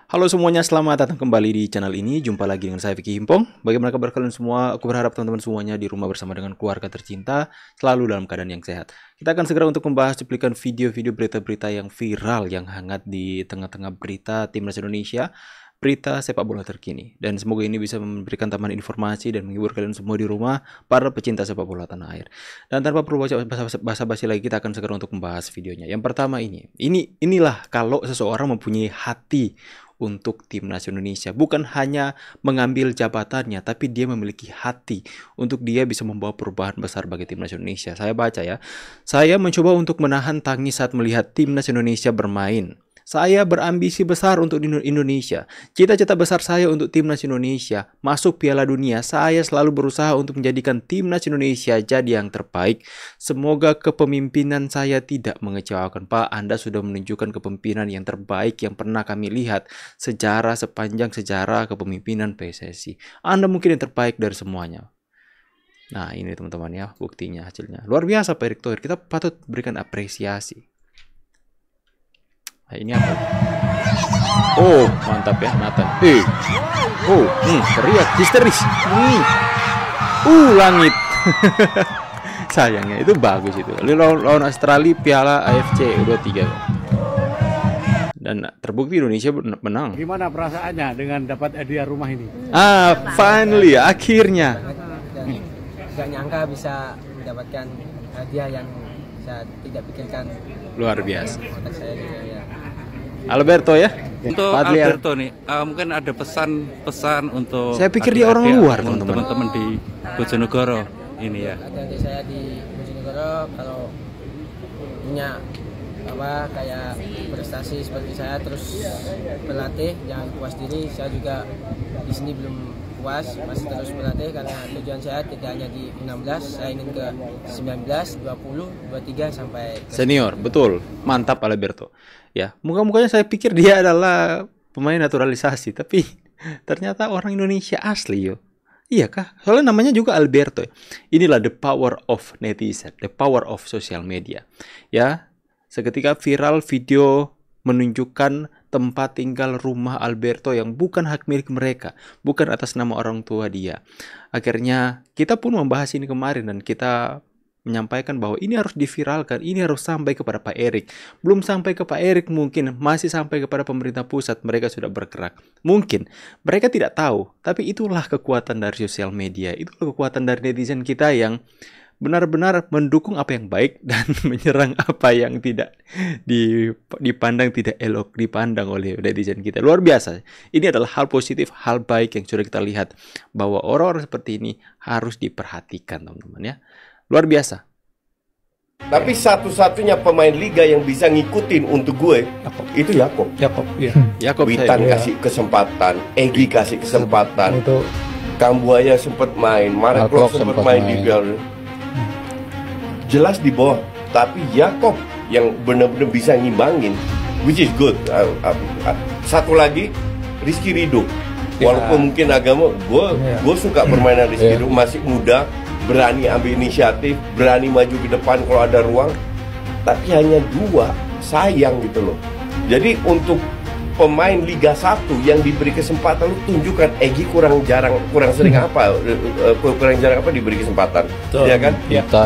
Halo semuanya, selamat datang kembali di channel ini. Jumpa lagi dengan saya Vicky Himpong. Bagaimana kabar kalian semua? Aku berharap teman-teman semuanya di rumah bersama dengan keluarga tercinta selalu dalam keadaan yang sehat. Kita akan segera untuk membahas cuplikan video-video berita-berita yang viral, yang hangat di tengah-tengah berita Timnas Indonesia, berita sepak bola terkini. Dan semoga ini bisa memberikan tambahan informasi dan menghibur kalian semua di rumah, para pecinta sepak bola tanah air. Dan tanpa perlu basa-basi lagi, kita akan segera untuk membahas videonya. Yang pertama inilah kalau seseorang mempunyai hati untuk Timnas Indonesia, bukan hanya mengambil jabatannya, tapi dia memiliki hati untuk dia bisa membawa perubahan besar bagi Timnas Indonesia. Saya baca ya, saya mencoba untuk menahan tangis saat melihat Timnas Indonesia bermain. Saya berambisi besar untuk Indonesia. Cita-cita besar saya untuk Timnas Indonesia masuk Piala Dunia. Saya selalu berusaha untuk menjadikan Timnas Indonesia jadi yang terbaik. Semoga kepemimpinan saya tidak mengecewakan. Pak, Anda sudah menunjukkan kepemimpinan yang terbaik yang pernah kami lihat sepanjang sejarah kepemimpinan PSSI. Anda mungkin yang terbaik dari semuanya. Nah, ini teman-teman ya, buktinya, hasilnya. Luar biasa Pak Erick Thohir. Kita patut berikan apresiasi. Nah, ini apa? Oh, mantap ya, Nathan. Teriak histeris. Langit. Sayangnya itu bagus itu. Lawan Australia Piala AFC U23. Dan terbukti Indonesia menang. Gimana perasaannya dengan dapat hadiah rumah ini? Finally, akhirnya. Gak nyangka bisa mendapatkan hadiah yang saya tidak pikirkan. Luar biasa. Otak saya juga ya. Alberto ya. Untuk Alberto nih, mungkin ada pesan-pesan untuk. Saya pikir dia orang luar, teman-teman di Bojonegoro ini ya. Adik-adik saya di Bojonegoro kalau punya kayak prestasi seperti saya terus berlatih, jangan puas diri. Saya juga di sini belum puas, masih terus berlatih karena tujuan saya tidak hanya di 16, saya ingin ke 19, 20, 23 sampai senior. Betul, mantap Alberto. Ya, muka-mukanya saya pikir dia adalah pemain naturalisasi, tapi ternyata orang Indonesia asli yo. Iya kah? Soalnya namanya juga Alberto. Inilah the power of netizen, the power of social media. Ya, seketika viral video menunjukkan tempat tinggal rumah Alberto yang bukan hak milik mereka, bukan atas nama orang tua dia. Akhirnya kita pun membahas ini kemarin dan kita menyampaikan bahwa ini harus diviralkan, ini harus sampai kepada Pak Erick. Belum sampai ke Pak Erick mungkin, masih sampai kepada pemerintah pusat, mereka sudah bergerak. Mungkin mereka tidak tahu, tapi itulah kekuatan dari sosial media, itulah kekuatan dari netizen kita yang benar-benar mendukung apa yang baik dan menyerang apa yang tidak dipandang tidak elok dipandang oleh netizen kita. Luar biasa. Ini adalah hal positif, hal baik yang sudah kita lihat bahwa orang-orang seperti ini harus diperhatikan, teman-teman ya. Luar biasa. Tapi satu-satunya pemain liga yang bisa ngikutin untuk gue itu Yakob. Yakob Witan kasih kesempatan, Egy kasih kesempatan. Itu Kambuaya sempat main, Mark Klok sempat main di Piala. Jelas di bawah, tapi Yakob yang benar-benar bisa ngimbangin, which is good. Satu lagi Rizky Ridho. Walaupun mungkin agama gue suka permainan Rizky Ridho, masih muda, berani ambil inisiatif, berani maju ke depan kalau ada ruang. Tapi hanya dua, sayang gitu loh. Jadi untuk pemain Liga 1 yang diberi kesempatan, lu tunjukkan. Egy kurang sering diberi kesempatan. Ya kan?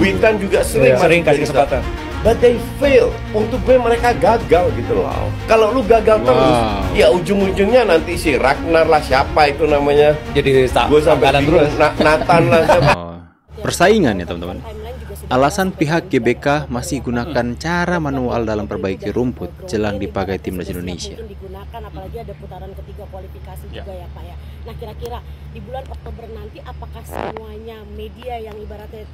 Witan juga sering kasih kesempatan. But they fail. Untuk gue mereka gagal gitu loh. Kalau lu gagal terus, ya ujung-ujungnya nanti si Ragnar lah, siapa itu namanya. jadi Gue sampai bingung, Nathan lah siapa. Persaingan ya teman-teman. Alasan pihak GBK masih gunakan cara manual dalam perbaiki rumput jelang dipakai Timnas Indonesia. Digunakan apalagi ada putaran ketiga kualifikasi juga ya Pak ya. Nah kira-kira di bulan Oktober nanti apakah semuanya media yang ibaratnya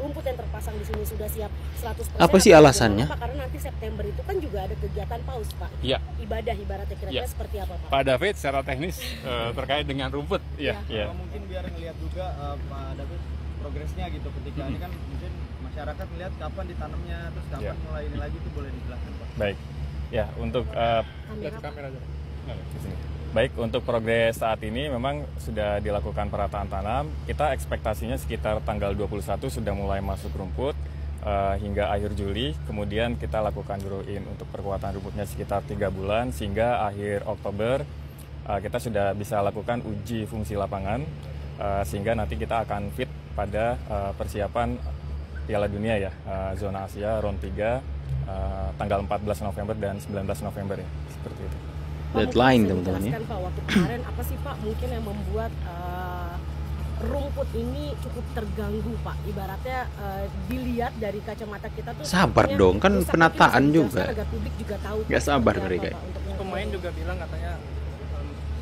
rumput yang terpasang di sini sudah siap 100%? Apa sih alasannya? Karena nanti September itu kan juga ada kegiatan paus Pak. Ya. Ibadah ibaratnya kira-kira seperti apa Pak? Pak David secara teknis terkait dengan rumput. Ya. Mungkin biar ngelihat juga Pak David progresnya gitu ketika ini kan mungkin masyarakat melihat kapan ditanamnya terus kapan mulai ini lagi, itu boleh dijelaskan Pak. Baik. Ya, untuk kamera aja. Baik, untuk progres saat ini memang sudah dilakukan perataan tanam. Kita ekspektasinya sekitar tanggal 21 sudah mulai masuk rumput hingga akhir Juli. Kemudian kita lakukan grow in untuk perkuatan rumputnya sekitar 3 bulan sehingga akhir Oktober kita sudah bisa lakukan uji fungsi lapangan sehingga nanti kita akan fit pada persiapan Piala Dunia ya, zona Asia round 3 tanggal 14 November dan 19 November ya, seperti itu. Deadline teman-teman ya. Pak, waktu kemarin apa sih Pak mungkin yang membuat rumput ini cukup terganggu Pak? Ibaratnya dilihat dari kacamata kita tuh Sabar dong, kan rusak. penataan Mungkin bisa juga. dijelaskan agar publik juga tahu. Nggak sabar mereka. Pak, untuk yang Pemain juga bilang katanya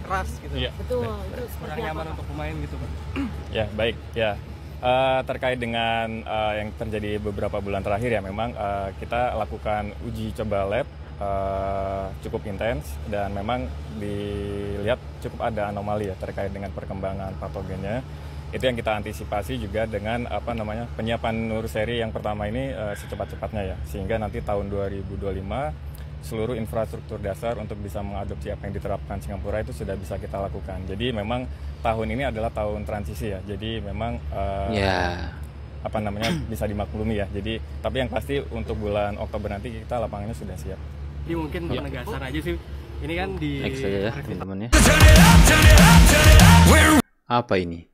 keras gitu. Iya. betul, itu seperti Kurang apa, nyaman Pak? untuk pemain gitu, Pak. Ya, baik. Ya, terkait dengan yang terjadi beberapa bulan terakhir ya, memang kita lakukan uji coba lab cukup intens dan memang dilihat cukup ada anomali ya terkait dengan perkembangan patogennya. Itu yang kita antisipasi juga dengan penyiapan Nurseri yang pertama ini secepat-cepatnya ya, sehingga nanti tahun 2025 seluruh infrastruktur dasar untuk bisa mengadopsi apa yang diterapkan Singapura itu sudah bisa kita lakukan. Jadi memang tahun ini adalah tahun transisi ya. Jadi memang bisa dimaklumi ya. Jadi tapi yang pasti untuk bulan Oktober nanti kita lapangannya sudah siap. Jadi mungkin penegasan aja sih. Ini kan di Next aja ya teman-teman ya. Apa ini?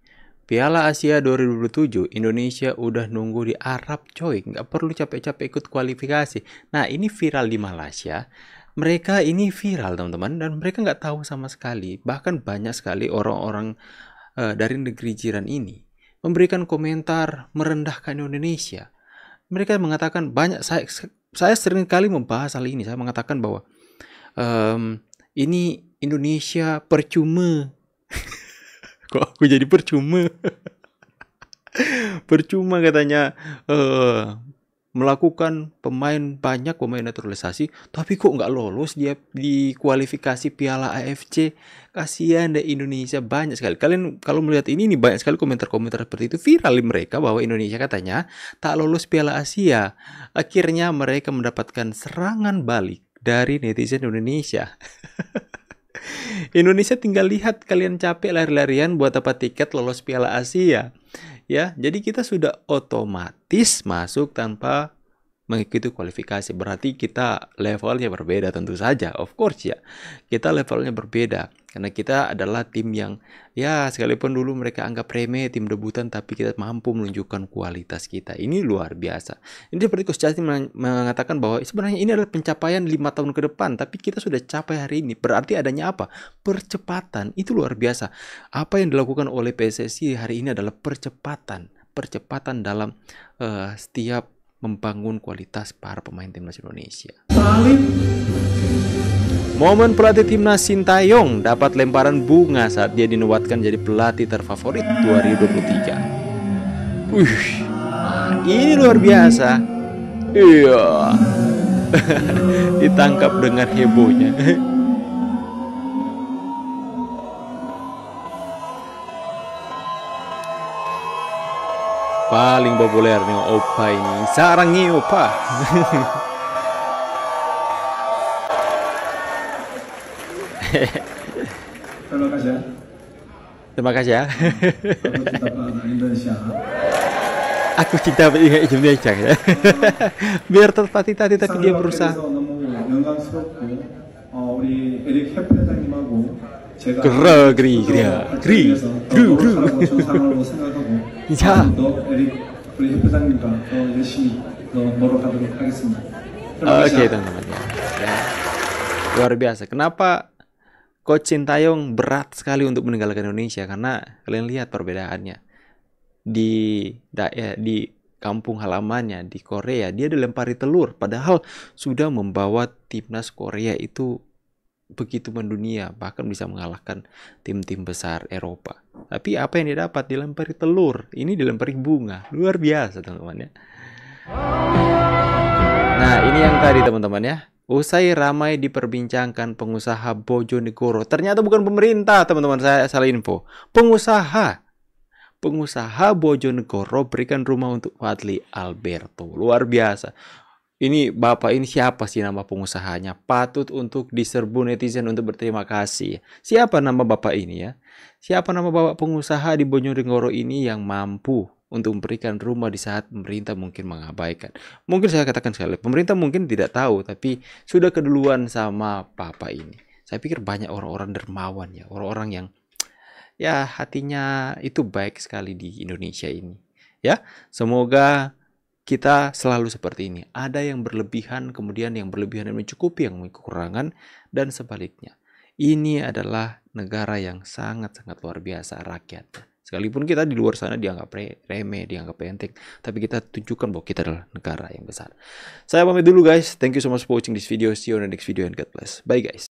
Piala Asia 2027, Indonesia udah nunggu di Arab coy, nggak perlu capek-capek ikut kualifikasi. Nah ini viral di Malaysia, mereka ini viral teman-teman, dan mereka nggak tahu sama sekali. Bahkan banyak sekali orang-orang dari negeri jiran ini memberikan komentar merendahkan Indonesia. Mereka mengatakan saya sering kali membahas hal ini, saya mengatakan bahwa ini Indonesia percuma. Kok aku jadi percuma? Percuma katanya melakukan banyak pemain naturalisasi, tapi kok nggak lolos dia di kualifikasi Piala AFC. Kasihan deh Indonesia, banyak sekali. Kalian kalau melihat ini banyak sekali komentar-komentar seperti itu viral di mereka bahwa Indonesia katanya tak lolos Piala Asia. Akhirnya mereka mendapatkan serangan balik dari netizen Indonesia. Indonesia tinggal lihat kalian capek lari-larian buat dapat tiket lolos Piala Asia. Ya, jadi kita sudah otomatis masuk tanpa mengikuti kualifikasi. Berarti kita levelnya berbeda tentu saja. Of course ya. Kita levelnya berbeda karena kita adalah tim yang ya sekalipun dulu mereka anggap remeh tim debutan, tapi kita mampu menunjukkan kualitas kita. Ini luar biasa. Ini seperti Coach Justin mengatakan bahwa sebenarnya ini adalah pencapaian 5 tahun ke depan, tapi kita sudah capai hari ini. Berarti adanya apa? Percepatan. Itu luar biasa. Apa yang dilakukan oleh PSSI hari ini adalah percepatan dalam setiap membangun kualitas para pemain timnas Indonesia. Momen pelatih timnas Sintayong dapat lemparan bunga saat dia dinobatkan jadi pelatih terfavorit 2023. Ini luar biasa. Iya. Ditangkap dengan hebohnya. Paling populer nih Opa ini. Sarangi Opa. Terima kasih ya. Terima kasih ya. Indonesia. Aku cinta Indonesia. Biar tertati-tati tapi dia berusaha. Oke teman-teman ya. Luar biasa. Kenapa Coach Sintayong berat sekali untuk meninggalkan Indonesia? Karena kalian lihat perbedaannya di kampung halamannya di Korea, dia dilempari telur padahal sudah membawa timnas Korea itu begitu mendunia, bahkan bisa mengalahkan tim-tim besar Eropa. Tapi apa yang dia dapat? Dilempari telur. Ini dilempari bunga. Luar biasa teman-teman ya. Nah ini yang tadi teman-teman ya. Usai ramai diperbincangkan pengusaha Bojonegoro, ternyata bukan pemerintah teman-teman, saya salah info. Pengusaha Bojonegoro berikan rumah untuk Fadly Alberto. Luar biasa. Ini bapak ini siapa sih nama pengusahanya? Patut untuk diserbu netizen untuk berterima kasih. Siapa nama bapak ini ya? Siapa nama bapak pengusaha di Bojonegoro ini yang mampu untuk memberikan rumah di saat pemerintah mungkin mengabaikan? Mungkin saya katakan sekali, pemerintah mungkin tidak tahu, tapi sudah keduluan sama bapak ini. Saya pikir banyak orang-orang dermawan ya, orang-orang yang ya hatinya itu baik sekali di Indonesia ini. Ya, semoga kita selalu seperti ini. Ada yang berlebihan, kemudian yang berlebihan yang mencukupi yang kekurangan, dan sebaliknya. Ini adalah negara yang sangat-sangat luar biasa rakyatnya. Sekalipun kita di luar sana dianggap remeh, dianggap enteng, tapi kita tunjukkan bahwa kita adalah negara yang besar. Saya pamit dulu guys. Thank you so much for watching this video. See you on the next video and God bless. Bye guys.